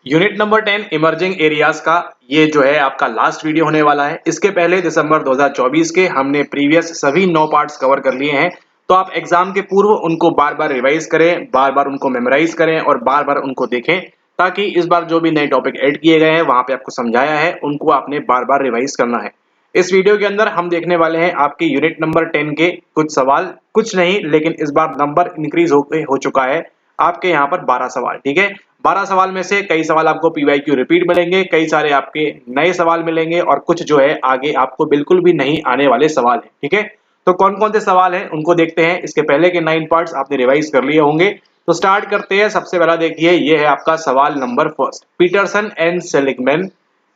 Unit number 10 emerging areas का ये जो है आपका लास्ट वीडियो होने वाला है। इसके पहले दिसंबर 2024 के हमने प्रीवियस सभी 9 पार्ट्स कवर कर लिए हैं। तो आप एग्जाम के पूर्व उनको बार बार रिवाइज करें, बार बार उनको मेमोराइज करें और बार बार उनको देखें, ताकि इस बार जो भी नए टॉपिक ऐड किए गए हैं वहां पे आपको समझाया है उनको आपने बार बार रिवाइज करना है। इस वीडियो के अंदर हम देखने वाले हैं आपके यूनिट नंबर 10 के कुछ सवाल, कुछ नहीं लेकिन इस बार नंबर इंक्रीज हो चुका है। आपके यहाँ पर 12 सवाल, ठीक है। 12 सवाल में से कई सवाल आपको पीवाईक्यू रिपीट मिलेंगे, कई सारे आपके नए सवाल मिलेंगे और कुछ जो है आगे आपको बिल्कुल भी नहीं आने वाले सवाल हैं, ठीक है। तो कौन कौन से सवाल हैं उनको देखते हैं। इसके पहले के 9 पार्ट्स आपने रिवाइज कर लिए होंगे। तो स्टार्ट करते हैं। सबसे पहला देखिए, ये है आपका सवाल number first, Peterson and Seligman.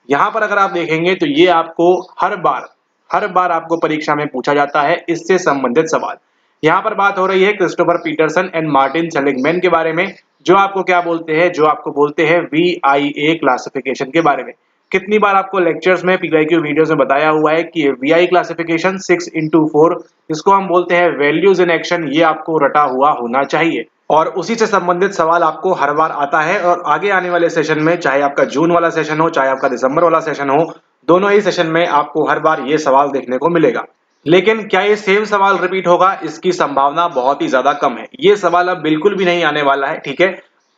यहाँ पर अगर आप देखेंगे तो ये आपको हर बार आपको परीक्षा में पूछा जाता है इससे संबंधित सवाल। यहाँ पर बात हो रही है Christopher Peterson and Martin Seligman के बारे में, जो आपको क्या बोलते हैं, जो आपको बोलते हैं VIA क्लासिफिकेशन के बारे में। कितनी बार आपको लेक्चर्स में पीवाईक्यू वीडियोस में बताया हुआ है कि VI क्लासिफिकेशन 6x4, जिसको हम बोलते हैं वैल्यूज इन एक्शन, ये आपको रटा हुआ होना चाहिए और उसी से संबंधित सवाल आपको हर बार आता है। और आगे आने वाले सेशन में, चाहे आपका जून वाला सेशन हो चाहे आपका दिसंबर वाला सेशन हो, दोनों ही सेशन में आपको हर बार ये सवाल देखने को मिलेगा। लेकिन क्या ये सेम सवाल रिपीट होगा, इसकी संभावना बहुत ही ज्यादा कम है। ये सवाल अब बिल्कुल भी नहीं आने वाला है, ठीक है।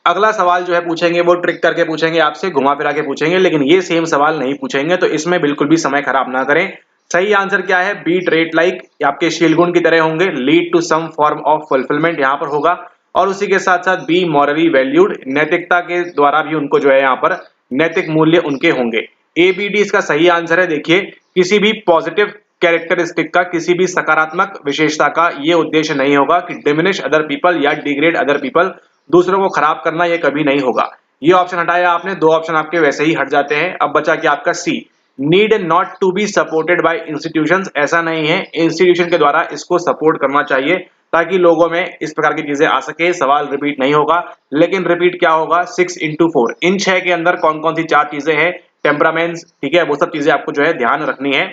अगला सवाल जो है पूछेंगे वो ट्रिक करके पूछेंगे, आपसे घुमा फिरा के पूछेंगे, लेकिन ये सेम सवाल नहीं पूछेंगे। तो इसमें बिल्कुल भी समय खराब ना करें। सही आंसर क्या है, बी ट्रेट लाइक, आपके शील गुण की तरह होंगे, lead to some form of fulfilment यहाँ पर होगा। और उसी के साथ साथ बी मॉरली वैल्यूड, नैतिकता के द्वारा भी उनको जो है यहाँ पर नैतिक मूल्य उनके होंगे। ABD इसका सही आंसर है। देखिए, किसी भी पॉजिटिव कैरेक्टरिस्टिक का, किसी भी सकारात्मक विशेषता का ये उद्देश्य नहीं होगा कि डिमिनिश अदर पीपल या डिग्रेड अदर पीपल, दूसरों को खराब करना, ये कभी नहीं होगा। ये ऑप्शन हटाया आपने, 2 ऑप्शन आपके वैसे ही हट जाते हैं। अब बचा क्या आपका C, need not to be supported by institutions. ऐसा नहीं है, इंस्टीट्यूशन के द्वारा इसको सपोर्ट करना चाहिए ताकि लोगों में इस प्रकार की चीजें आ सके। सवाल रिपीट नहीं होगा, लेकिन रिपीट क्या होगा, 6x4। इन 6 के अंदर कौन कौन सी 4 चीजें हैं, टेम्परामेंट्स, ठीक है, वो सब चीजें आपको जो है ध्यान रखनी है।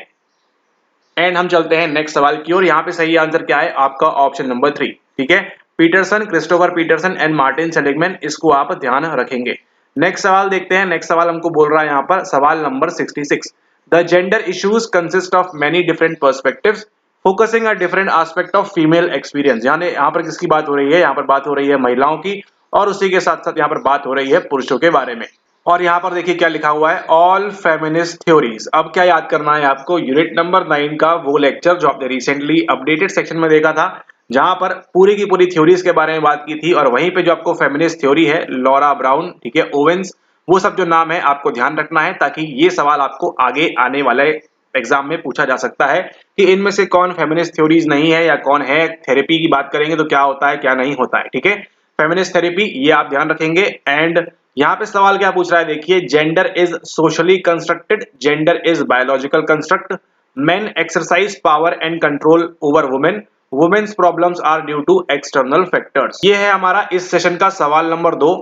एंड हम चलते हैं नेक्स्ट सवाल की ओर। यहाँ पे सही आंसर क्या है आपका, ऑप्शन नंबर 3, ठीक है। Peterson, Christopher Peterson and Martin Seligman, इसको आप ध्यान रखेंगे। नेक्स्ट सवाल देखते हैं। नेक्स्ट सवाल हमको बोल रहा है यहाँ पर सवाल number 66, the gender issues consist of many different perspectives focusing a different aspect of female experience. यानी यहाँ पर किसकी बात हो रही है, यहाँ पर बात हो रही है महिलाओं की, और उसी के साथ साथ यहाँ पर बात हो रही है पुरुषों के बारे में। और यहाँ पर देखिए क्या लिखा हुआ है, ऑल फेमिनिस्ट थ्योरीज। अब क्या याद करना है आपको, यूनिट नंबर 9 का वो लेक्चर जो आपने रिसेंटली अपडेटेड सेक्शन में देखा था, जहां पर पूरी की पूरी थ्योरीज के बारे में बात की थी। और वहीं पे जो आपको फेमिनिस्ट थ्योरी है, लॉरा ब्राउन, ठीक है, ओवेंस, वो सब जो नाम है आपको ध्यान रखना है, ताकि ये सवाल आपको आगे आने वाले एग्जाम में पूछा जा सकता है कि इनमें से कौन फेमिनिस्ट थ्योरीज नहीं है या कौन है। थेरेपी की बात करेंगे तो क्या होता है क्या नहीं होता है, ठीक है। फेमिनिस्ट थेरेपी, ये आप ध्यान रखेंगे। एंड यहाँ पे सवाल क्या पूछ रहा है, देखिए, gender is socially constructed, gender is biological construct, men exercise power and control over women, women's problems are due to external factors. ये है हमारा इस सेशन का सवाल नंबर 2,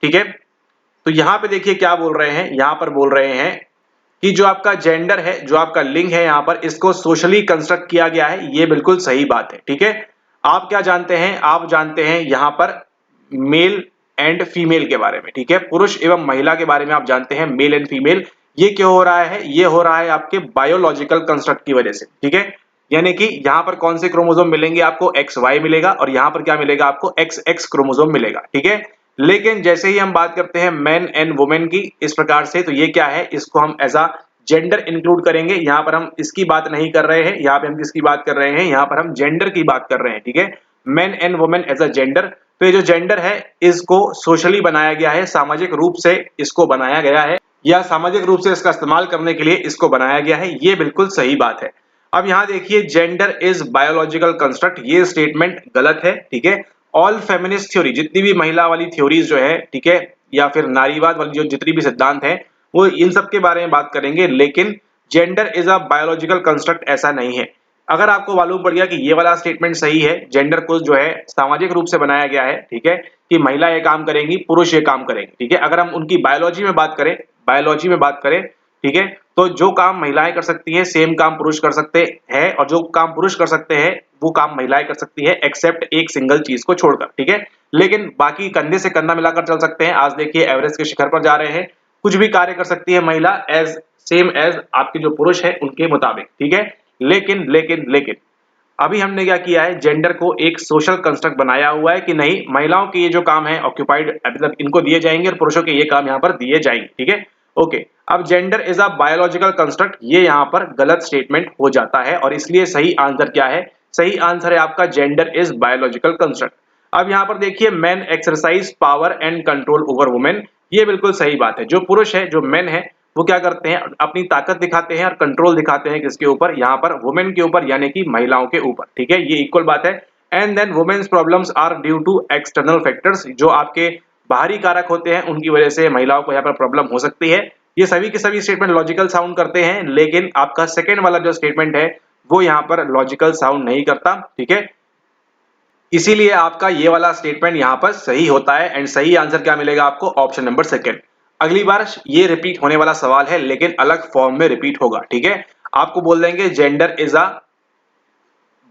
ठीक है। तो यहाँ पे देखिए क्या बोल रहे हैं, यहाँ पर बोल रहे हैं कि जो आपका जेंडर है, जो आपका लिंग है, यहाँ पर इसको सोशली कंस्ट्रक्ट किया गया है। ये बिल्कुल सही बात है, ठीक है। आप क्या जानते हैं, आप जानते हैं यहाँ पर मेल एंड फीमेल के बारे में, ठीक है, पुरुष एवं महिला के बारे में आप जानते हैं, मेल एंड फीमेल। ये क्यों हो रहा है, ये हो रहा है आपके बायोलॉजिकल कंस्ट्रक्ट की वजह से, ठीक है। यानी कि यहाँ पर कौन से क्रोमोसोम मिलेंगे आपको, XY मिलेगा, और यहाँ पर क्या मिलेगा आपको, XX क्रोमोसोम मिलेगा, ठीक है। लेकिन जैसे ही हम बात करते हैं मैन एंड वुमेन की इस प्रकार से, तो ये क्या है, इसको हम एज अ जेंडर इंक्लूड करेंगे। यहाँ पर हम इसकी बात नहीं कर रहे हैं, यहाँ पे हम किसकी बात कर रहे हैं, यहाँ पर हम जेंडर की बात कर रहे हैं, ठीक है, man and women as a gender. तो ये जो जेंडर है इसको सोशली बनाया गया है, सामाजिक रूप से इसको बनाया गया है, या सामाजिक रूप से इसका इस्तेमाल करने के लिए इसको बनाया गया है। ये बिल्कुल सही बात है। अब यहाँ देखिए, जेंडर इज बायोलॉजिकल कंस्ट्रक्ट, ये स्टेटमेंट गलत है, ठीक है। ऑल फेमिनिस्ट थ्योरी, जितनी भी महिला वाली थ्योरीज जो है, ठीक है, या फिर नारीवाद वाली जो जितनी भी सिद्धांत है, वो इन सब के बारे में बात करेंगे, लेकिन gender is a biological construct ऐसा नहीं है। अगर आपको मालूम पड़ गया कि ये वाला स्टेटमेंट सही है, जेंडर को जो है सामाजिक रूप से बनाया गया है, ठीक है, कि महिला ये काम करेंगी, पुरुष ये काम करेंगे, ठीक है। अगर हम उनकी बायोलॉजी में बात करें, बायोलॉजी में बात करें, ठीक है। तो जो काम महिलाएं कर सकती हैं सेम काम पुरुष कर सकते हैं, और जो काम पुरुष कर सकते हैं वो काम महिलाएं कर सकती है, एक्सेप्ट एक सिंगल चीज को छोड़कर, ठीक है। लेकिन बाकी कंधे से कंधा मिलाकर चल सकते हैं। आज देखिए एवरेस्ट के शिखर पर जा रहे हैं, कुछ भी कार्य कर सकती है महिला एज सेम एज आपके जो पुरुष है उनके मुताबिक, ठीक है। लेकिन लेकिन लेकिन अभी हमने क्या किया है, जेंडर को एक सोशल कंस्ट्रक्ट बनाया हुआ है कि नहीं, महिलाओं के ये जो काम है ऑक्यूपाइड मतलब इनको दिए जाएंगे और पुरुषों के ये काम यहाँ पर दिए जाएंगे, ठीक है। ओके, अब gender is a biological construct, ये यहाँ पर गलत स्टेटमेंट हो जाता है और इसलिए सही आंसर क्या है, सही आंसर है आपका जेंडर इज बायोलॉजिकल कंस्ट्रक्ट। अब यहाँ पर देखिए man exercise power and control over women, ये बिल्कुल सही बात है। जो पुरुष है, जो मेन है, वो क्या करते हैं, अपनी ताकत दिखाते हैं और कंट्रोल दिखाते हैं किसके ऊपर, यहाँ पर वुमेन के ऊपर, यानी कि महिलाओं के ऊपर, ठीक है। ये इक्वल बात है। And then women's problems are due to external factors, जो आपके बाहरी कारक होते हैं उनकी वजह से महिलाओं को यहाँ पर प्रॉब्लम हो सकती है। ये सभी के सभी स्टेटमेंट लॉजिकल साउंड करते हैं, लेकिन आपका सेकेंड वाला जो स्टेटमेंट है वो यहाँ पर लॉजिकल साउंड नहीं करता, ठीक है। इसीलिए आपका ये वाला स्टेटमेंट यहाँ पर सही होता है एंड सही आंसर क्या मिलेगा आपको, ऑप्शन नंबर सेकेंड। अगली बार ये रिपीट होने वाला सवाल है लेकिन अलग फॉर्म में रिपीट होगा, ठीक है। आपको बोल देंगे gender is a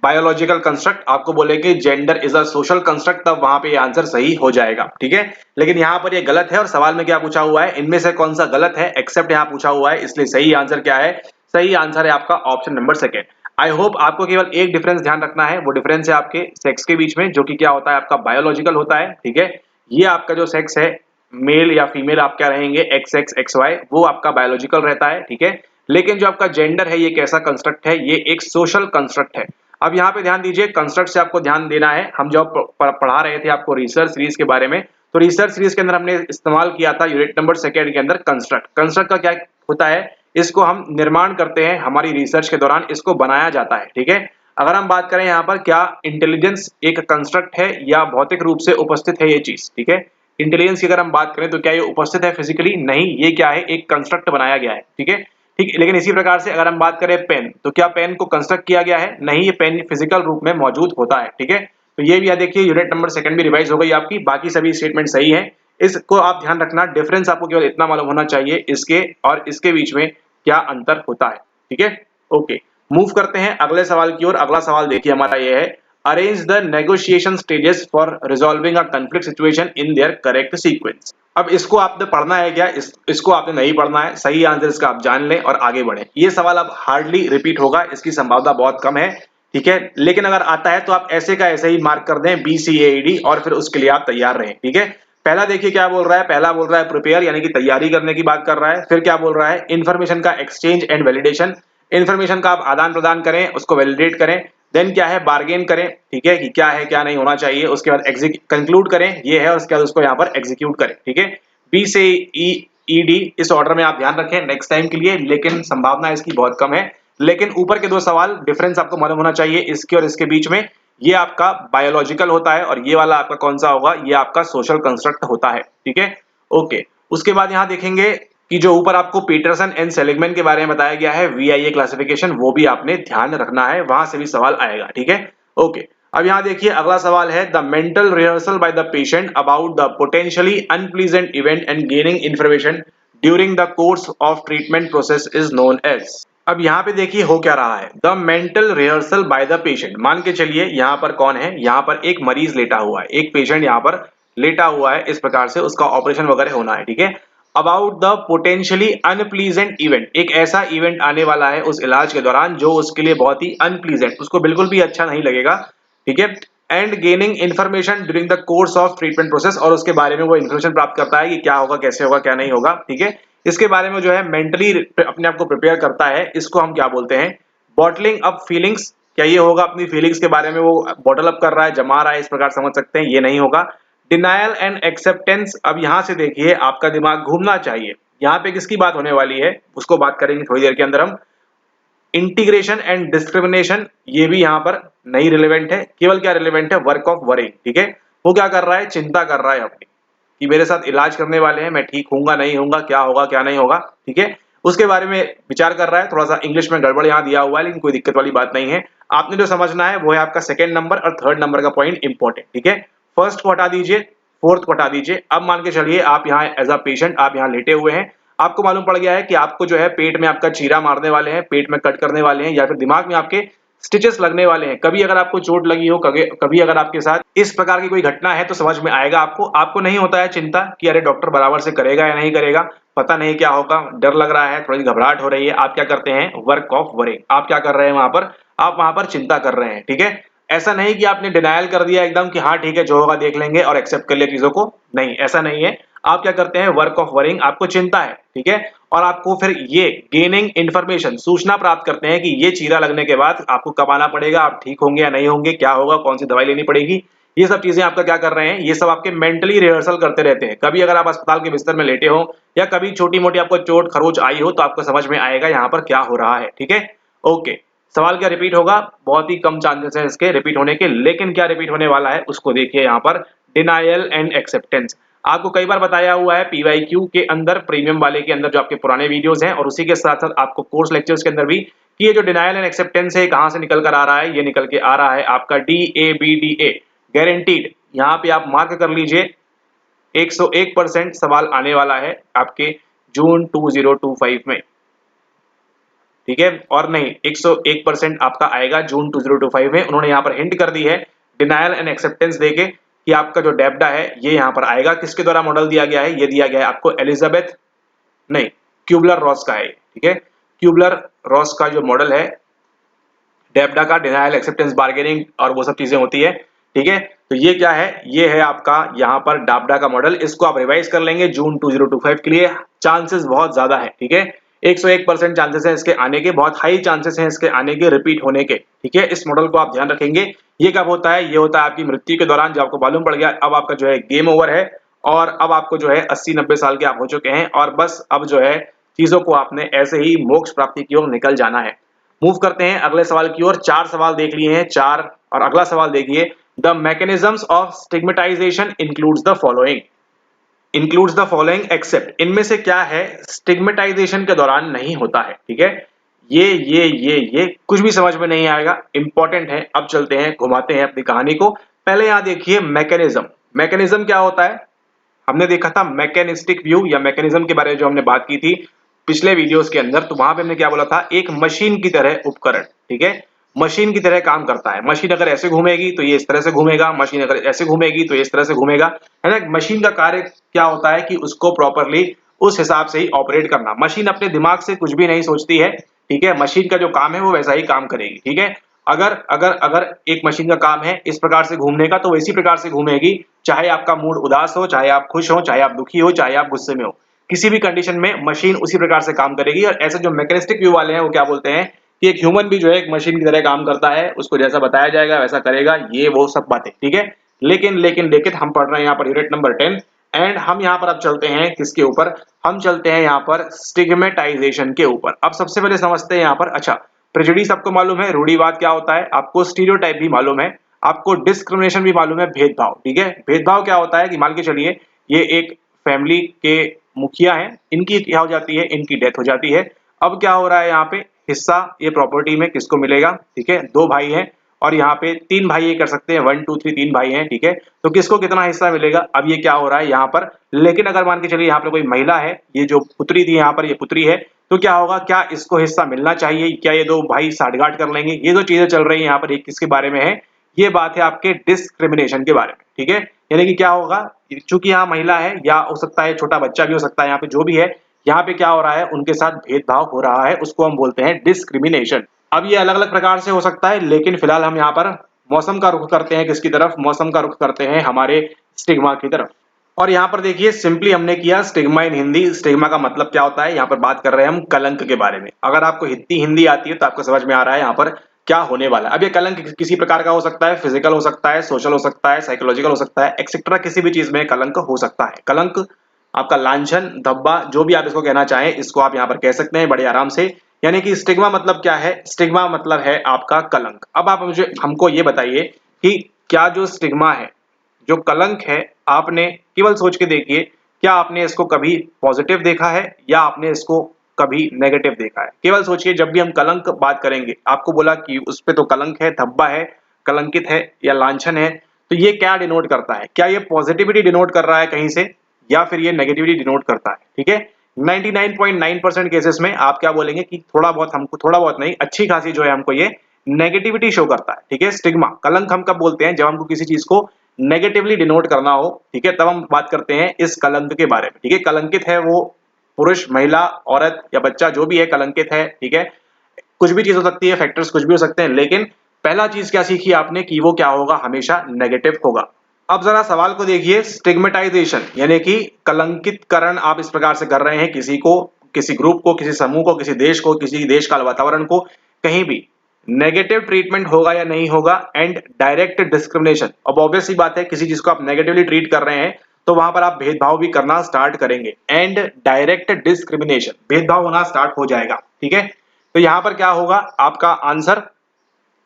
biological construct, आपको बोलेंगे gender is a social construct, तब वहां पे ये आंसर सही हो जाएगा, ठीक है। लेकिन यहाँ पर ये गलत है और सवाल में क्या पूछा हुआ है, इनमें से कौन सा गलत है, एक्सेप्ट यहाँ पूछा हुआ है, इसलिए सही आंसर क्या है, सही आंसर है आपका option number second. I hope आपको केवल एक डिफरेंस ध्यान रखना है, वो डिफरेंस है आपके सेक्स के बीच में, जो कि क्या होता है आपका बायोलॉजिकल होता है, ठीक है। ये आपका जो सेक्स है, मेल या फीमेल आप क्या रहेंगे, एक्स एक्स एक्स वाई, वो आपका बायोलॉजिकल रहता है, ठीक है। लेकिन जो आपका जेंडर है ये कैसा कंस्ट्रक्ट है, ये एक सोशल कंस्ट्रक्ट है। अब यहाँ पे ध्यान दीजिए, कंस्ट्रक्ट से आपको ध्यान देना है। हम जब पढ़ा रहे थे आपको रिसर्च सीरीज के बारे में, तो रिसर्च सीरीज के अंदर हमने इस्तेमाल किया था यूनिट नंबर सेकेंड के अंदर कंस्ट्रक्ट। कंस्ट्रक्ट का क्या होता है, इसको हम निर्माण करते हैं, हमारी रिसर्च के दौरान इसको बनाया जाता है, ठीक है। अगर हम बात करें यहाँ पर क्या इंटेलिजेंस एक कंस्ट्रक्ट है या भौतिक रूप से उपस्थित है ये चीज, ठीक है। इंटेलिजेंस की अगर हम बात करें तो क्या ये उपस्थित है फिजिकली, नहीं, ये क्या है, एक कंस्ट्रक्ट बनाया गया है, ठीक है, ठीक। लेकिन इसी प्रकार से अगर हम बात करें पेन, तो क्या पेन को कंस्ट्रक्ट किया गया है, नहीं, ये पेन फिजिकल रूप में मौजूद होता है, ठीक है। तो ये भी देखिए यूनिट नंबर सेकंड भी रिवाइज हो गई आपकी, बाकी सभी स्टेटमेंट सही है। इसको आप ध्यान रखना, डिफरेंस आपको केवल इतना मालूम होना चाहिए इसके और इसके बीच में क्या अंतर होता है, ठीक है। ओके, मूव करते हैं अगले सवाल की ओर। अगला सवाल देखिए हमारा ये है, arrange the negotiation stages for resolving a conflict situation in their correct sequence. अब इसको आपने पढ़ना है क्या, इसको आपने नहीं पढ़ना है, सही आंसर इसका आप जान लें और आगे बढ़ें। ये सवाल अब हार्डली रिपीट होगा, इसकी संभावना बहुत कम है, ठीक है। लेकिन अगर आता है तो आप ऐसे का ऐसे ही मार्क कर दें BCAD और फिर उसके लिए आप तैयार रहें, ठीक है। पहला देखिए क्या बोल रहा है, पहला बोल रहा है प्रिपेयर यानी कि तैयारी करने की बात कर रहा है। फिर क्या बोल रहा है, इंफॉर्मेशन का एक्सचेंज एंड वैलिडेशन, इंफॉर्मेशन का आप आदान प्रदान करें, उसको वैलिडेट करें। देन क्या है, बार्गेन करें, ठीक है, कि क्या है क्या नहीं होना चाहिए। उसके बाद कंक्लूड करें, ये है, उसके बाद उसको यहाँ पर एग्जीक्यूट करें, ठीक है। बी से ED इस ऑर्डर में आप ध्यान रखें नेक्स्ट टाइम के लिए, लेकिन संभावना इसकी बहुत कम है। लेकिन ऊपर के दो सवाल डिफरेंस आपको मालूम होना चाहिए, इसके और इसके बीच में। ये आपका बायोलॉजिकल होता है और ये वाला आपका कौन सा होगा, ये आपका सोशल कंस्ट्रक्ट होता है, ठीक है। ओके, उसके बाद यहाँ देखेंगे कि जो ऊपर आपको पीटरसन एंड सेलिगमैन के बारे में बताया गया है, VIA क्लासिफिकेशन, वो भी आपने ध्यान रखना है, वहां से भी सवाल आएगा, ठीक है। ओके, अब यहाँ देखिए अगला सवाल है, the mental rehearsal by the patient about the potentially unpleasant event and gaining information during the course of treatment process is known as. अब यहाँ पे देखिए हो क्या रहा है, the mental rehearsal by the patient. मान के चलिए यहाँ पर कौन है, यहाँ पर एक मरीज लेटा हुआ है, एक पेशेंट यहाँ पर लेटा हुआ है, इस प्रकार से उसका ऑपरेशन वगैरह होना है, ठीक है। About the potentially unpleasant event, एक ऐसा इवेंट आने वाला है उस इलाज के दौरान जो उसके लिए बहुत ही अनप्लीजेंट, उसको बिल्कुल भी अच्छा नहीं लगेगा, ठीक है। And gaining information during the course of treatment process, और उसके बारे में वो इन्फॉर्मेशन प्राप्त करता है कि क्या होगा, कैसे होगा, क्या नहीं होगा, ठीक है। इसके बारे में जो है मेंटली अपने आप को प्रिपेयर करता है, इसको हम क्या बोलते हैं, बॉटलिंग अप फीलिंग्स। क्या ये होगा, अपनी फीलिंग्स के बारे में वो बॉटल अप कर रहा है, जमा रहा है, इस प्रकार समझ सकते हैं, ये नहीं होगा। डिनायल एंड एक्सेप्टेंस, अब यहां से देखिए आपका दिमाग घूमना चाहिए, यहाँ पे किसकी बात होने वाली है, उसको बात करेंगे थोड़ी देर के अंदर हम। इंटीग्रेशन एंड डिस्क्रिमिनेशन, ये भी यहाँ पर नहीं रिलेवेंट है, केवल क्या रिलेवेंट है, वर्क ऑफ वरिंग, ठीक है। वो क्या कर रहा है, चिंता कर रहा है अपनी, कि मेरे साथ इलाज करने वाले हैं, मैं ठीक होऊंगा नहीं होऊंगा, क्या होगा क्या नहीं होगा, ठीक है, उसके बारे में विचार कर रहा है। थोड़ा सा इंग्लिश में गड़बड़ यहाँ दिया हुआ है, लेकिन कोई दिक्कत वाली बात नहीं है। आपने जो समझना है वो है आपका सेकंड नंबर और थर्ड नंबर का पॉइंट इंपॉर्टेंट, ठीक है। फर्स्ट को हटा दीजिए, फोर्थ को हटा दीजिए। अब मान के चलिए आप यहाँ एज अ पेशेंट आप यहाँ लेटे हुए हैं, आपको मालूम पड़ गया है कि आपको जो है पेट में आपका चीरा मारने वाले हैं, पेट में कट करने वाले हैं या फिर दिमाग में आपके स्टिचेस लगने वाले हैं। कभी अगर आपको चोट लगी हो, कभी अगर आपके साथ इस प्रकार की कोई घटना है तो समझ में आएगा आपको। आपको नहीं होता है चिंता कि अरे डॉक्टर बराबर से करेगा या नहीं करेगा, पता नहीं क्या होगा, डर लग रहा है, थोड़ी घबराहट हो रही है। आप क्या करते हैं, वर्क ऑफ वरिंग, आप क्या कर रहे हैं वहां पर, आप वहां पर चिंता कर रहे हैं। ठीक है, ऐसा नहीं कि आपने डिनायल कर दिया एकदम कि हाँ ठीक है जो होगा देख लेंगे और एक्सेप्ट कर लिया चीजों को, नहीं ऐसा नहीं है। आप क्या करते हैं, वर्क ऑफ वरिंग, आपको चिंता है। ठीक है, और आपको फिर ये गेनिंग इंफॉर्मेशन, सूचना प्राप्त करते हैं कि ये चीरा लगने के बाद आपको कब आना पड़ेगा, आप ठीक होंगे या नहीं होंगे, क्या होगा, कौन सी दवाई लेनी पड़ेगी, ये सब चीजें आपका क्या कर रहे हैं, ये सब आपके मेंटली रिहर्सल करते रहते हैं। कभी अगर आप अस्पताल के बिस्तर में लेटे हो या कभी छोटी मोटी आपको चोट खरोच आई हो तो आपको समझ में आएगा यहाँ पर क्या हो रहा है। ठीक है, ओके। सवाल क्या रिपीट होगा, बहुत ही कम चांसेस है इसके रिपीट होने के, लेकिन क्या रिपीट होने वाला है उसको देखिए यहाँ पर, डिनायल एंड एक्सेप्टेंस। आपको कई बार बताया हुआ है पीवाईक्यू के अंदर, प्रीमियम वाले के अंदर जो आपके पुराने वीडियोस हैं, और उसी के साथ साथ आपको कोर्स लेक्चर्स के अंदर भी, कि ये जो डिनायल एंड एक्सेप्टेंस है कहां से निकल कर आ रहा है, ये निकल के आ रहा है आपका DABDA, गारंटीड। यहाँ पे आप मार्क कर लीजिए, 101% सवाल आने वाला है आपके जून 2025 में। ठीक है, और नहीं 101% आपका आएगा जून 2025 में। उन्होंने यहाँ पर हिंट कर दी है डिनायल एंड एक्सेप्टेंस देके कि आपका जो डेब्डा है ये यहाँ पर आएगा। किसके द्वारा मॉडल दिया गया है, ये दिया गया है आपको एलिजाबेथ, नहीं क्यूबलर रॉस का है। ठीक है, क्यूबलर रॉस का जो मॉडल है डेब्डा का, डिनायल एक्सेप्टेंस बार्गेनिंग और वो सब चीजें होती है। ठीक है, तो ये क्या है, ये है आपका यहाँ पर डाबडा का मॉडल। इसको आप रिवाइज कर लेंगे जून 2025 के लिए, चांसेस बहुत ज्यादा है। ठीक है, 101% चांसेस है इसके आने के, बहुत हाई चांसेस हैं इसके आने के, रिपीट होने के। ठीक है, इस मॉडल को आप ध्यान रखेंगे। ये कब होता है, ये होता है आपकी मृत्यु के दौरान, जब आपको मालूम पड़ गया अब आपका जो है गेम ओवर है, और अब आपको जो है 80-90 साल के आप हो चुके हैं, और बस अब जो है चीजों को आपने ऐसे ही मोक्ष प्राप्ति की ओर निकल जाना है। मूव करते हैं अगले सवाल की ओर। 4 सवाल देख लिए हैं, 4, और अगला सवाल देखिए, the mechanisms of stigmatization includes the following, includes the following except, इनमें से क्या है स्टिग्मेटाइजेशन के दौरान नहीं होता है। ठीक है, ये कुछ भी समझ में नहीं आएगा, इंपॉर्टेंट है। अब चलते हैं, घुमाते हैं अपनी कहानी को। पहले यहां देखिए मैकेनिज्म, मैकेनिज्म क्या होता है, हमने देखा था मैकेनिस्टिक व्यू या मैकेनिज्म के बारे में जो हमने बात की थी पिछले वीडियोस के अंदर, तो वहां पे हमने क्या बोला था, एक मशीन की तरह उपकरण। ठीक है, मशीन की तरह काम करता है। मशीन अगर ऐसे घूमेगी तो ये इस तरह से घूमेगा, मशीन अगर ऐसे घूमेगी तो ये इस तरह से घूमेगा, है ना। मशीन का कार्य क्या होता है कि उसको प्रॉपरली उस हिसाब से ही ऑपरेट करना। मशीन अपने दिमाग से कुछ भी नहीं सोचती है। ठीक है, मशीन का जो काम है वो वैसा ही काम करेगी। ठीक है, अगर अगर अगर एक मशीन का काम है इस प्रकार से घूमने का, तो इसी प्रकार से घूमेगी, चाहे आपका मूड उदास हो, चाहे आप खुश हो, चाहे आप दुखी हो, चाहे आप गुस्से में हो, किसी भी कंडीशन में मशीन उसी प्रकार से काम करेगी। और ऐसे जो मैकेनिस्टिक व्यू वाले हैं वो क्या बोलते हैं कि एक ह्यूमन भी जो है एक मशीन की तरह काम करता है, उसको जैसा बताया जाएगा वैसा करेगा, ये वो सब बातें। ठीक है, लेकिन हम पढ़ रहे हैं यहाँ पर यूनिट नंबर 10, एंड हम यहाँ पर अब चलते हैं किसके ऊपर, हम चलते हैं यहाँ पर स्टिग्मेटाइजेशन के ऊपर। अब सबसे पहले समझते हैं यहाँ पर, अच्छा प्रेजुडिस आपको मालूम है, रूढ़िवाद क्या होता है, आपको स्टीरियोटाइप भी मालूम है, आपको डिस्क्रिमिनेशन भी मालूम है, भेदभाव। ठीक है, भेदभाव क्या होता है कि मान के चलिए ये एक फैमिली के मुखिया हैं, इनकी क्या हो जाती है, इनकी डेथ हो जाती है। अब क्या हो रहा है यहाँ पे, हिस्सा ये प्रॉपर्टी में किसको मिलेगा। ठीक है, 2 भाई हैं और यहाँ पे 3 भाई ये कर सकते हैं, 1 2 3 3 भाई हैं। ठीक है, तो किसको कितना हिस्सा मिलेगा। अब ये क्या हो रहा है यहाँ पर, लेकिन अगर मान के चलिए यहाँ पे कोई महिला है, ये जो पुत्री थी यहाँ पर, ये पुत्री है, तो क्या होगा, क्या इसको हिस्सा मिलना चाहिए, क्या ये 2 भाई साठगांठ कर लेंगे। ये जो चीजें चल रही है यहाँ पर, ये किसके बारे में है, ये बात है आपके डिस्क्रिमिनेशन के बारे में। ठीक है, यानी कि क्या होगा, चूंकि यहाँ महिला है, या हो सकता है छोटा बच्चा भी हो सकता है, यहाँ पे जो भी है, यहाँ पे क्या हो रहा है, उनके साथ भेदभाव हो रहा है, उसको हम बोलते हैं डिस्क्रिमिनेशन। अब ये अलग अलग प्रकार से हो सकता है, लेकिन फिलहाल हम यहाँ पर मौसम का रुख करते हैं, किसकी तरफ, मौसम का रुख करते हैं हमारे स्टिग्मा की तरफ। और यहाँ पर देखिए सिंपली हमने किया स्टिग्मा इन हिंदी। स्टिग्मा का मतलब क्या होता है, यहाँ पर बात कर रहे हैं हम कलंक के बारे में। अगर आपको हिंदी आती है तो आपको समझ में आ रहा है यहाँ पर क्या होने वाला है। अब ये कलंक किसी प्रकार का हो सकता है, फिजिकल हो सकता है, सोशल हो सकता है, साइकोलॉजिकल हो सकता है, एक्सेट्रा, किसी भी चीज में कलंक हो सकता है। कलंक आपका लांछन, धब्बा, जो भी आप इसको कहना चाहें, इसको आप यहाँ पर कह सकते हैं बड़े आराम से। यानी कि स्टिग्मा मतलब क्या है, स्टिग्मा मतलब है आपका कलंक। अब आप मुझे हमको ये बताइए कि क्या जो स्टिग्मा है, जो कलंक है, आपने केवल सोच के देखिए, क्या आपने इसको कभी पॉजिटिव देखा है या आपने इसको कभी नेगेटिव देखा है। केवल सोचिए, जब भी हम कलंक बात करेंगे, आपको बोला कि उस पे तो कलंक है, धब्बा है, कलंकित है या लांछन है, तो ये क्या डिनोट करता है, क्या ये पॉजिटिविटी डिनोट कर रहा है कहीं से, या फिर ये नेगेटिविटी डिनोट करता है। ठीक है, 99.9% केसेस में आप क्या बोलेंगे कि थोड़ा बहुत हमको, थोड़ा बहुत नहीं, अच्छी खासी जो है हमको ये नेगेटिविटी शो करता है, ठीक है। स्टिग्मा, कलंक हम कब बोलते हैं? जब हमको किसी चीज को नेगेटिवली डिनोट करना हो, ठीक है, तब हम बात करते हैं इस कलंक के बारे में, ठीक है। कलंकित है वो पुरुष, महिला, औरत या बच्चा, जो भी है कलंकित है, ठीक है। कुछ भी चीज हो सकती है, फैक्टर्स कुछ भी हो सकते हैं, लेकिन पहला चीज क्या सीखी आपने कि वो क्या होगा? हमेशा नेगेटिव होगा। अब जरा सवाल को देखिए, स्टिग्मेटाइजेशन यानी कि कलंकितकरण आप इस प्रकार से कर रहे हैं किसी को, किसी ग्रुप को, किसी समूह को, किसी देश को, किसी देश का वातावरण को, कहीं भी नेगेटिव ट्रीटमेंट होगा या नहीं होगा। एंड डायरेक्ट डिस्क्रिमिनेशन, अब ऑब्वियस सी बात है, किसी चीज को आप नेगेटिवली ट्रीट कर रहे हैं तो वहां पर आप भेदभाव भी करना स्टार्ट करेंगे। एंड डायरेक्ट डिस्क्रिमिनेशन, भेदभाव होना स्टार्ट हो जाएगा, ठीक है। तो यहां पर क्या होगा आपका आंसर?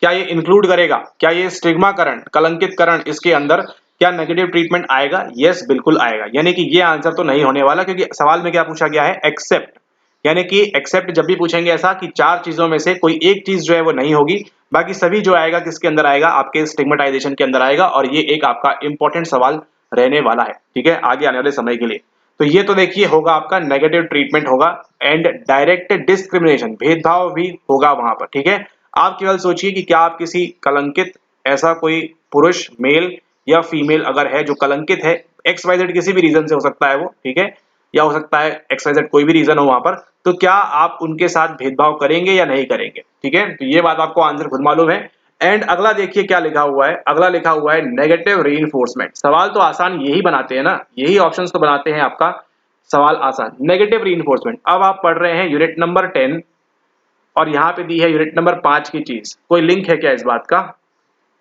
क्या ये इंक्लूड करेगा? क्या ये स्टिग्माकरण, कलंकितकरण, इसके अंदर क्या नेगेटिव ट्रीटमेंट आएगा? यस, बिल्कुल आएगा। यानी कि ये आंसर तो नहीं होने वाला, क्योंकि सवाल में क्या पूछा गया है? एक्सेप्ट, यानी कि एक्सेप्ट जब भी पूछेंगे ऐसा कि चार चीजों में से कोई एक चीज जो है वो नहीं होगी, बाकी सभी जो आएगा किसके अंदर आएगा? आपके स्टिग्मेटाइजेशन के अंदर आएगा। और ये एक आपका इंपॉर्टेंट सवाल रहने वाला है, ठीक है, आगे आने वाले समय के लिए। तो ये तो देखिए होगा आपका नेगेटिव ट्रीटमेंट होगा। एंड डायरेक्ट डिस्क्रिमिनेशन, भेदभाव भी होगा वहां पर, ठीक है। आप केवल सोचिए कि क्या आप किसी कलंकित, ऐसा कोई पुरुष, मेल या फीमेल अगर है जो कलंकित है, एक्स वाई जेड किसी भी रीजन से हो सकता है वो, ठीक है, या हो सकता है एक्स वाई जेड कोई भी रीजन हो वहां पर, तो क्या आप उनके साथ भेदभाव करेंगे या नहीं करेंगे? ठीक है, तो ये बात आपको आंसर खुद मालूम है। एंड अगला देखिए क्या लिखा हुआ है, अगला लिखा हुआ है नेगेटिव रीइंफोर्समेंट। सवाल तो आसान यही बनाते हैं ना, यही ऑप्शंस तो बनाते हैं आपका सवाल आसान, नेगेटिव रीइंफोर्समेंट। अब आप पढ़ रहे हैं यूनिट नंबर 10 और यहाँ पे दी है यूनिट नंबर 5 की चीज, कोई लिंक है क्या इस बात का?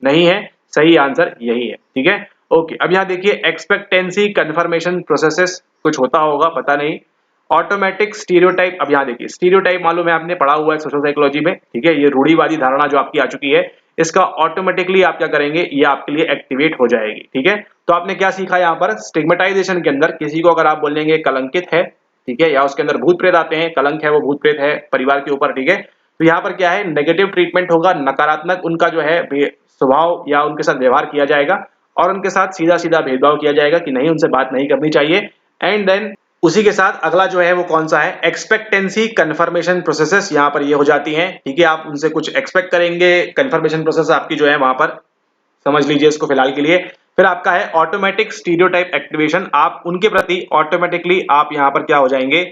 नहीं है, सही आंसर यही है, ठीक है। ओके, अब यहाँ देखिए एक्सपेक्टेंसी कंफर्मेशन प्रोसेसेस, कुछ होता होगा पता नहीं। ऑटोमेटिक स्टीरियोटाइप, अब यहाँ देखिए स्टीरियोटाइप मालूम है, आपने पढ़ा हुआ है सोशल साइकोलॉजी में, ठीक है। ये रूढ़िवादी धारणा जो आपकी आ चुकी है, इसका ऑटोमेटिकली आप क्या करेंगे? ये आपके लिए एक्टिवेट हो जाएगी, ठीक है। तो आपने क्या सीखा यहाँ पर? स्टिग्मेटाइजेशन के अंदर किसी को अगर आप बोलेंगे कलंकित है, ठीक है, या उसके अंदर भूत प्रेत आते हैं, कलंक है वो भूत प्रेत है परिवार के ऊपर, ठीक है, तो यहाँ पर क्या है? नेगेटिव ट्रीटमेंट होगा, नकारात्मक उनका जो है स्वभाव या उनके साथ व्यवहार किया जाएगा, और उनके साथ सीधा सीधा भेदभाव किया जाएगा कि नहीं, उनसे बात नहीं करनी चाहिए। एंड देन उसी के साथ अगला जो है वो कौन सा है? एक्सपेक्टेंसी कंफर्मेशन प्रोसेसेस, यहाँ पर ये हो जाती हैं, ठीक है। आप उनसे कुछ एक्सपेक्ट करेंगे, कंफर्मेशन प्रोसेस आपकी जो है वहां पर समझ लीजिए इसको फिलहाल के लिए। फिर आपका है ऑटोमेटिक स्टीरियोटाइप एक्टिवेशन, आप उनके प्रति ऑटोमेटिकली आप यहाँ पर क्या हो जाएंगे?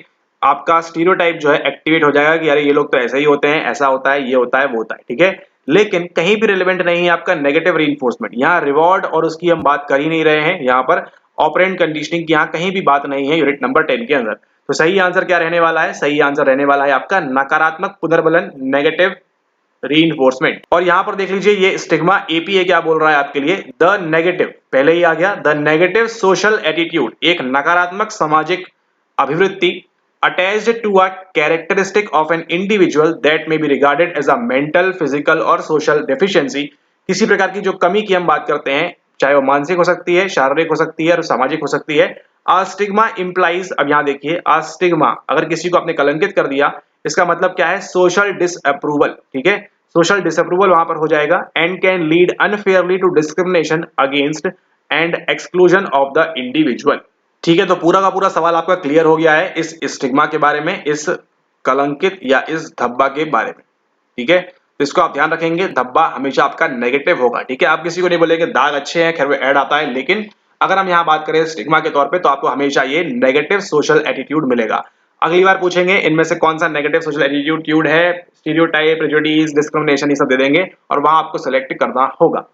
आपका स्टीरियोटाइप जो है एक्टिवेट हो जाएगा कि अरे ये लोग तो ऐसे ही होते हैं, ऐसा होता है, ये होता है, वो होता है, ठीक है। लेकिन कहीं भी रिलेवेंट नहीं है आपका नेगेटिव रीइंफोर्समेंट। यहाँ रिवॉर्ड और उसकी हम बात कर ही नहीं रहे हैं, यहाँ पर ऑपरेंट कंडीशनिंग की यहाँ कहीं भी बात नहीं है यूनिट नंबर 10 के अंदर। तो सही आंसर क्या रहने वाला है? सही आंसर रहने वाला है आपका नकारात्मक पुनर्बलन, नेगेटिव रीइंफोर्समेंट। और यहां पर देख लीजिए ये स्टिग्मा एपीए क्या बोल रहा है आपके लिए? द नेगेटिव, पहले ही आ गया, द नेगेटिव सोशल एटीट्यूड, एक नकारात्मक सामाजिक अभिवृत्ति attached to a characteristic of an individual that may be regarded as a mental, physical और social deficiency। किसी प्रकार की जो कमी की हम बात करते हैं, चाहे वो मानसिक हो सकती है, शारीरिक हो सकती है और सामाजिक हो सकती है। A stigma implies, अब यहाँ देखिए a stigma, अगर किसी को आपने कलंकित कर दिया, इसका मतलब क्या है? सोशल डिसअप्रूवल, ठीक है, सोशल डिसअप्रूवल वहां पर हो जाएगा। And can lead unfairly to discrimination against and exclusion of the individual. ठीक है, तो पूरा का पूरा सवाल आपका क्लियर हो गया है इस स्टिग्मा के बारे में, इस कलंकित या इस धब्बा के बारे में, ठीक है। तो इसको आप ध्यान रखेंगे, धब्बा हमेशा आपका नेगेटिव होगा, ठीक है। आप किसी को नहीं बोलेंगे दाग अच्छे हैं, खैर वो ऐड आता है, लेकिन अगर हम यहाँ बात करें स्टिग्मा के तौर पे तो आपको हमेशा ये नेगेटिव सोशल एटीट्यूड मिलेगा। अगली बार पूछेंगे इनमें से कौन सा नेगेटिव सोशल एटीट्यूड है, स्टीरियोटाइप, प्रेजुडिस, डिस्क्रिमिनेशन, ये सब दे देंगे और वहां आपको सेलेक्ट करना होगा।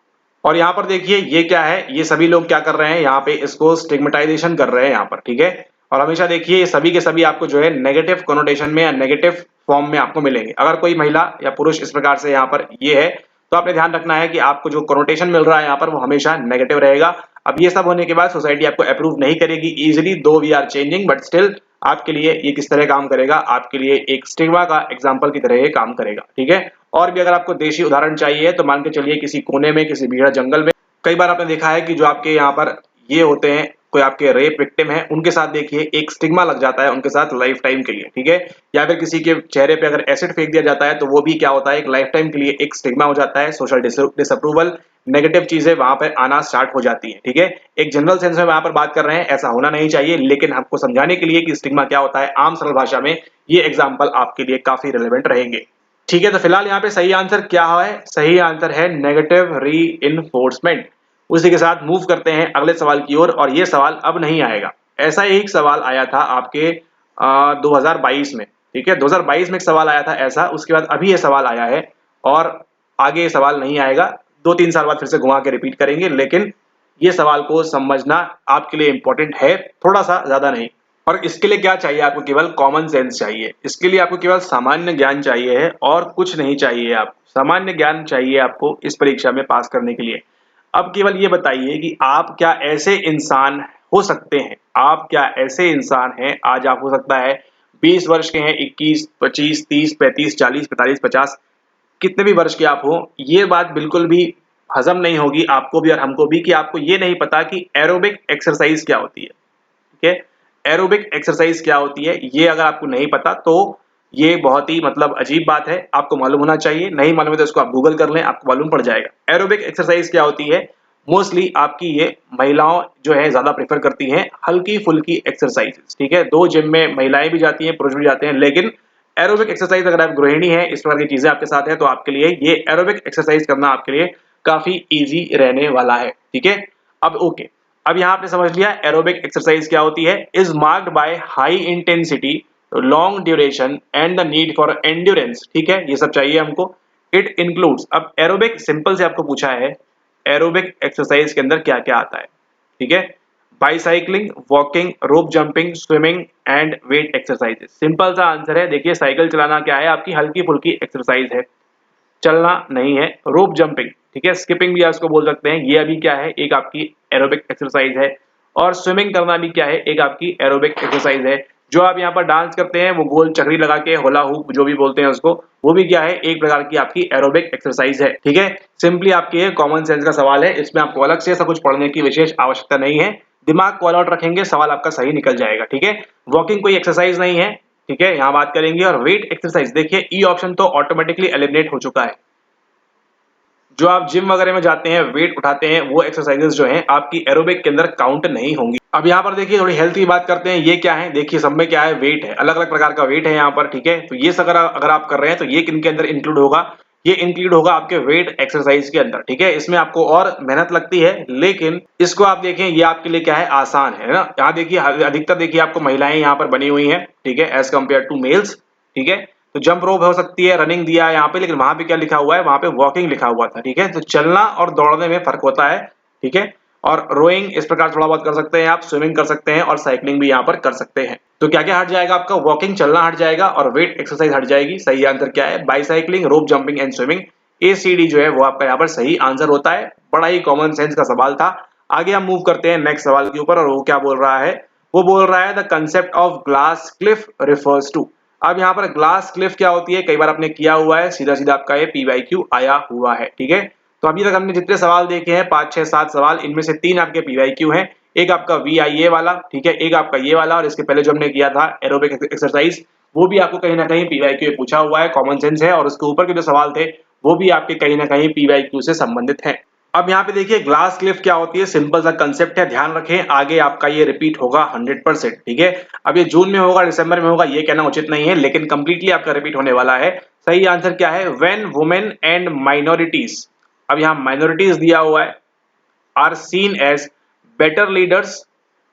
और यहाँ पर देखिए ये क्या है, ये सभी लोग क्या कर रहे हैं यहाँ पे, इसको स्टिग्मेटाइजेशन कर रहे हैं यहाँ पर, ठीक है। और हमेशा देखिए ये सभी के सभी आपको जो है नेगेटिव कोनोटेशन में या नेगेटिव फॉर्म में आपको मिलेंगे। अगर कोई महिला या पुरुष इस प्रकार से यहाँ पर ये है, तो आपने ध्यान रखना है कि आपको जो कोनोटेशन मिल रहा है यहाँ पर वो हमेशा नेगेटिव रहेगा। अब ये सब होने के बाद सोसाइटी आपको अप्रूव नहीं करेगी easily, though we are changing, but still आपके लिए ये किस तरह काम करेगा? आपके लिए एक स्टिग्मा का एग्जाम्पल की तरह ये काम करेगा, ठीक है। और भी अगर आपको देशी उदाहरण चाहिए तो मान के चलिए किसी कोने में, किसी भीड़ जंगल में, कई बार आपने देखा है कि जो आपके यहाँ पर ये होते हैं कोई आपके रेप विक्टिम है, उनके साथ देखिए एक स्टिग्मा लग जाता है उनके साथ लाइफ टाइम के लिए, ठीक है। या फिर किसी के चेहरे पे अगर एसिड फेंक दिया जाता है तो वो भी क्या होता है, एक लाइफ टाइम के लिए एक स्टिग्मा हो जाता है, सोशल डिसअप्रूवल, नेगेटिव चीजें वहां पर आना स्टार्ट हो जाती है, ठीक है। एक जनरल सेंस में वहां पर बात कर रहे हैं, ऐसा होना नहीं चाहिए, लेकिन आपको समझाने के लिए कि स्टिग्मा क्या होता है आम सरल भाषा में, ये एग्जाम्पल आपके लिए काफी रिलेवेंट रहेंगे, ठीक है। तो फिलहाल यहाँ पे सही आंसर क्या है, सही आंसर है नेगेटिव रीइंफोर्समेंट। उसी के साथ मूव करते हैं अगले सवाल की ओर, और ये सवाल अब नहीं आएगा। ऐसा ही एक सवाल आया था आपके 2022 में, ठीक है। 2022 में एक सवाल आया था ऐसा, उसके बाद अभी ये सवाल आया है और आगे ये सवाल नहीं आएगा, 2-3 साल बाद फिर से घुमा के रिपीट करेंगे, लेकिन ये सवाल को समझना आपके लिए इंपॉर्टेंट है, थोड़ा सा, ज्यादा नहीं। और इसके लिए क्या चाहिए आपको, केवल कॉमन सेंस चाहिए, इसके लिए आपको केवल सामान्य ज्ञान चाहिए है और कुछ नहीं चाहिए। आपको सामान्य ज्ञान चाहिए आपको इस परीक्षा में पास करने के लिए। अब केवल ये बताइए कि आप क्या ऐसे इंसान हो सकते हैं, आप क्या ऐसे इंसान हैं, आज आप हो सकता है 20 वर्ष के हैं, 21, 25, 30, 35, 40, 45, 50, कितने भी वर्ष के आप हो, ये बात बिल्कुल भी हजम नहीं होगी आपको भी और हमको भी कि आपको ये नहीं पता कि एरोबिक एक्सरसाइज क्या होती है, ठीक है। एरोबिक एक्सरसाइज क्या होती है, ये अगर आपको नहीं पता तो ये बहुत ही मतलब अजीब बात है, आपको मालूम होना चाहिए। नहीं मालूम है तो इसको आप गूगल कर लें, आपको मालूम पड़ जाएगा। एरोबिक एक्सरसाइज क्या होती है, मोस्टली आपकी ये महिलाओं जो है ज्यादा प्रेफर करती हैं, हल्की फुल्की एक्सरसाइज, ठीक है। दो जिम में महिलाएं भी जाती हैं, पुरुष भी जाते हैं, लेकिन एरोबिक एक्सरसाइज अगर आप गृहिणी हैं, इस प्रकार की चीजें आपके साथ है, तो आपके लिए ये एरोबिक एक्सरसाइज करना आपके लिए काफी इजी रहने वाला है, ठीक है। अब ओके, अब यहाँ आपने समझ लिया एरोबिक एक्सरसाइज क्या होती है। Is marked by high intensity, long duration and the need for endurance, ठीक है, ये सब चाहिए हमको। इट इंक्लूड्स, अब एरोबिक सिंपल से आपको पूछा है एरोबिक एक्सरसाइज के अंदर क्या क्या आता है, ठीक है। Bicycling, walking, rope jumping, swimming and weight exercises. Simple सा आंसर है, देखिए साइकिल चलाना क्या है, आपकी हल्की फुल्की एक्सरसाइज है, चलना नहीं है। रोप जंपिंग, ठीक है, स्किपिंग भी आप इसको बोल सकते हैं, ये अभी क्या है, एक आपकी एरोबिक एक्सरसाइज है। और स्विमिंग करना भी क्या है, एक आपकी एरोबिक एक्सरसाइज है। जो आप यहाँ पर डांस करते हैं, वो गोल चक्री लगा के, होला हुप जो भी बोलते हैं उसको, वो भी क्या है, एक प्रकार की आपकी एरोबिक एक्सरसाइज है, ठीक है। सिंपली आपके कॉमन सेंस का सवाल है, इसमें आपको अलग से ऐसा कुछ पढ़ने की विशेष आवश्यकता नहीं है, दिमाग कॉल आउट रखेंगे, सवाल आपका सही निकल जाएगा, ठीक है। वॉकिंग कोई एक्सरसाइज नहीं है, ठीक है, यहाँ बात करेंगे। और वेट एक्सरसाइज, देखिए ई ऑप्शन तो ऑटोमेटिकली एलिमिनेट हो चुका है। जो आप जिम वगैरह में जाते हैं, वेट उठाते हैं, वो एक्सरसाइजेस जो हैं आपकी एरोबिक के अंदर काउंट नहीं होंगी। अब यहाँ पर देखिए थोड़ी हेल्थ की बात करते हैं, ये क्या है, देखिए सब में क्या है, वेट है, अलग अलग प्रकार का वेट है यहाँ पर, ठीक है। तो ये अगर आप कर रहे हैं तो ये किनके अंदर इंक्लूड होगा, ये इंक्लूड होगा आपके वेट एक्सरसाइज के अंदर, ठीक है। इसमें आपको और मेहनत लगती है, लेकिन इसको आप देखें, ये आपके लिए क्या है, आसान है ना। यहाँ देखिए अधिकतर देखिए आपको महिलाएं यहाँ पर बनी हुई हैं, ठीक है, एज कम्पेयर टू मेल्स, ठीक है। तो जंप रोप हो सकती है, रनिंग दिया है यहाँ पे, लेकिन वहां पे क्या लिखा हुआ है, वहां पे वॉकिंग लिखा हुआ था, ठीक है। तो चलना और दौड़ने में फर्क होता है, ठीक है। और रोइंग इस प्रकार थोड़ा बहुत कर सकते हैं आप, स्विमिंग कर सकते हैं और साइकिलिंग भी यहाँ पर कर सकते हैं। तो क्या क्या हट जाएगा आपका, वॉकिंग चलना हट जाएगा और वेट एक्सरसाइज हट जाएगी। सही आंसर क्या है, बाइसाइक्लिंग, रोप जंपिंग एंड स्विमिंग, ACD जो है वो आपका यहाँ पर सही आंसर होता है। बड़ा ही कॉमन सेंस का सवाल था। आगे हम मूव करते हैं नेक्स्ट सवाल के ऊपर, और वो क्या बोल रहा है, वो बोल रहा है the concept of glass cliff refers to. अब यहाँ पर ग्लास क्लिफ क्या होती है, कई बार आपने किया हुआ है, सीधा सीधा आपका ये PYQ आया हुआ है, ठीक है। तो अभी तक हमने जितने सवाल देखे हैं 5, 6, 7 सवाल, इनमें से 3 आपके PYQ हैं, एक आपका VIA वाला, ठीक है, एक आपका ये वाला, और इसके पहले जो हमने किया था एरोबिक एक्सरसाइज, वो भी आपको कहीं ना कहीं PYQ में पूछा हुआ है, कॉमन सेंस है। और उसके ऊपर के जो सवाल थे वो भी आपके कहीं ना कहीं PYQ से संबंधित हैं। अब यहाँ पे देखिए ग्लास क्लिफ क्या होती है, सिंपल सा कंसेप्ट है, ध्यान रखें, आगे आपका ये रिपीट होगा 100%, ठीक है। अब ये जून में होगा, दिसंबर में होगा, ये कहना उचित नहीं है, लेकिन कंप्लीटली आपका रिपीट होने वाला है। सही आंसर क्या है, व्हेन वुमेन एंड माइनॉरिटीज, अब यहाँ माइनॉरिटीज दिया हुआ है, are seen as better leaders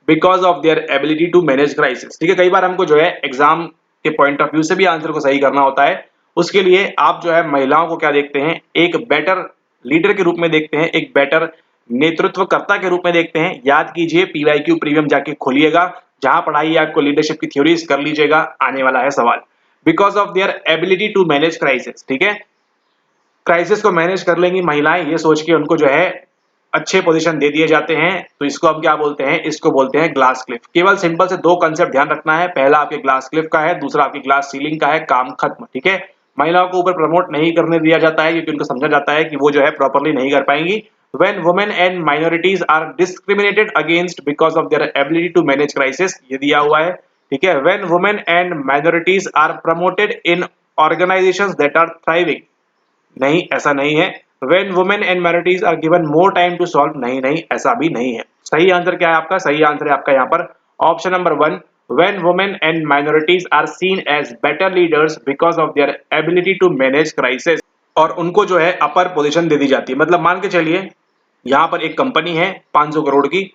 because of their ability to manage crisis, ठीक है। कई बार हमको जो है एग्जाम के पॉइंट ऑफ व्यू से भी आंसर को सही करना होता है, उसके लिए आप जो है महिलाओं को क्या देखते हैं, एक बेटर लीडर के रूप में देखते हैं, एक बेटर नेतृत्वकर्ता के रूप में देखते हैं। याद कीजिए, PYQ प्रीमियम जाके खोलिएगा, जहां पढ़ाई आपको लीडरशिप की थ्योरीज कर लीजिएगा, आने वाला है सवाल। Because of their ability to manage crisis, ठीक है, क्राइसिस को मैनेज कर लेंगी महिलाएं, ये सोच के उनको जो है अच्छे पोजीशन दे दिए जाते हैं। तो इसको हम क्या बोलते हैं, इसको बोलते हैं ग्लास क्लिफ। केवल सिंपल से 2 कंसेप्ट ध्यान रखना है, पहला आपके ग्लास क्लिफ का है, दूसरा आपकी ग्लास सीलिंग का है, काम खत्म, ठीक है। महिलाओं को ऊपर प्रमोट नहीं करने दिया जाता है, क्योंकि उनको समझा जाता है कि वो जो है प्रॉपर्ली नहीं कर पाएंगी, when women and minorities are discriminated against because of their ability to manage crisis, ये दिया हुआ है, ठीक है। When women and minorities are promoted in organisations that are thriving, नहीं ऐसा नहीं है। When women and minorities are given more time to solve, नहीं नहीं ऐसा भी नहीं है। सही आंसर क्या है आपका? सही आंसर है आपका यहाँ पर option number 1, when women and minorities are seen as better leaders because of their ability to manage crisis, और उनको जो है अपर पोजीशन दे दी जाती है। मतलब मान के चलिए यहाँ पर एक कंपनी है 500 करोड़ की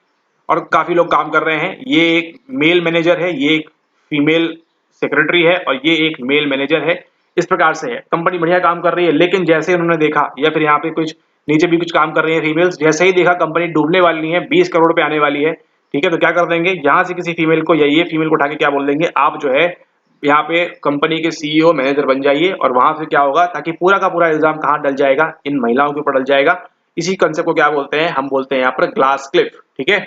और काफी लोग काम कर रहे हैं, ये एक मेल मैनेजर है, ये एक फीमेल सेक्रेटरी है और ये एक मेल मैनेजर है। इस प्रकार से है, कंपनी बढ़िया काम कर रही है, लेकिन जैसे उन्होंने देखा, या फिर यहाँ पे कुछ नीचे भी कुछ काम कर रही है फीमेल्स, जैसे ही देखा कंपनी डूबने वाली है, 20 करोड़ पे आने वाली है, ठीक है, तो क्या कर देंगे, यहाँ से किसी फीमेल को या ये फीमेल को उठा के क्या बोल देंगे, आप जो है यहाँ पे कंपनी के सीईओ मैनेजर बन जाइए। और वहां से क्या होगा, ताकि पूरा का पूरा इल्जाम कहाँ डल जाएगा, इन महिलाओं के ऊपर डल जाएगा। इसी कंसेप्ट को क्या बोलते हैं, हम बोलते हैं यहाँ पर ग्लास क्लिफ, ठीक है।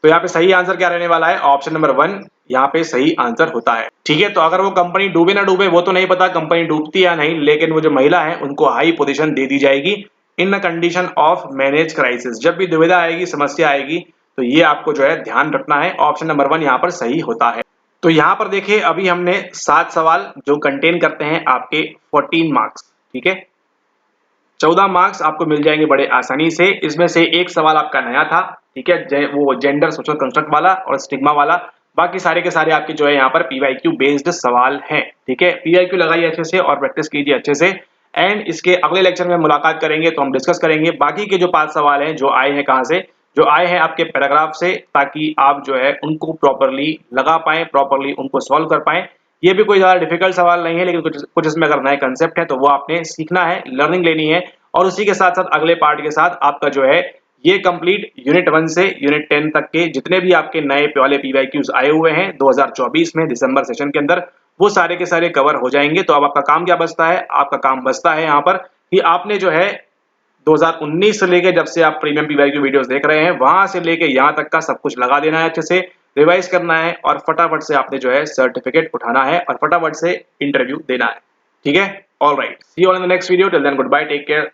तो यहाँ पे सही आंसर क्या रहने वाला है, ऑप्शन नंबर 1 यहाँ पे सही आंसर होता है, ठीक है। तो अगर वो कंपनी डूबे ना डूबे वो तो नहीं पता, कंपनी डूबती या नहीं, लेकिन वो जो महिला है उनको हाई पोजीशन दे दी जाएगी in a condition of manage crisis. जब भी दुविधा आएगी, समस्या आएगी, तो ये आपको जो है ध्यान रखना है, ऑप्शन नंबर 1 यहाँ पर सही होता है। तो यहाँ पर देखिए अभी हमने 7 सवाल जो कंटेन करते हैं आपके 14 मार्क्स, ठीक है। 14 मार्क्स आपको मिल जाएंगे बड़े आसानी से। इसमें से एक सवाल आपका नया था, ठीक है, वो जेंडर सोशल कंस्ट्रक्ट वाला और स्टिग्मा वाला। बाकी सारे के सारे आपके जो है यहाँ पर पीवाईक्यू बेस्ड सवाल हैं, ठीक है। पीवाईक्यू लगाइए अच्छे से और प्रैक्टिस कीजिए अच्छे से। एंड इसके अगले लेक्चर में मुलाकात करेंगे तो हम डिस्कस करेंगे बाकी के जो 5 सवाल हैं, जो आए हैं कहाँ से, जो आए हैं आपके पैराग्राफ से, ताकि आप जो है उनको प्रॉपरली लगा पाएं, प्रॉपरली उनको सॉल्व कर पाएं। ये भी कोई ज्यादा डिफिकल्ट सवाल नहीं है, लेकिन कुछ इसमें अगर नए कंसेप्ट है तो वो आपने सीखना है, लर्निंग लेनी है। और उसी के साथ साथ अगले पार्ट के साथ आपका जो है ये कंप्लीट यूनिट 1 से यूनिट 10 तक के जितने भी आपके नए वाले पीवाईक्यूज आए हुए हैं 2024 में दिसंबर सेशन के अंदर, वो सारे के सारे कवर हो जाएंगे। तो अब आपका काम क्या बचता है, आपका काम बचता है यहाँ पर कि आपने जो है 2019 से लेके, जब से आप प्रीमियम पीवाईक्यू वीडियोस देख रहे हैं, वहां से लेके यहाँ तक का सब कुछ लगा देना है, अच्छे से रिवाइज करना है और फटाफट से आपने जो है सर्टिफिकेट उठाना है और फटाफट से इंटरव्यू देना है, ठीक है। All right, see you on the next video, till then goodbye, take care.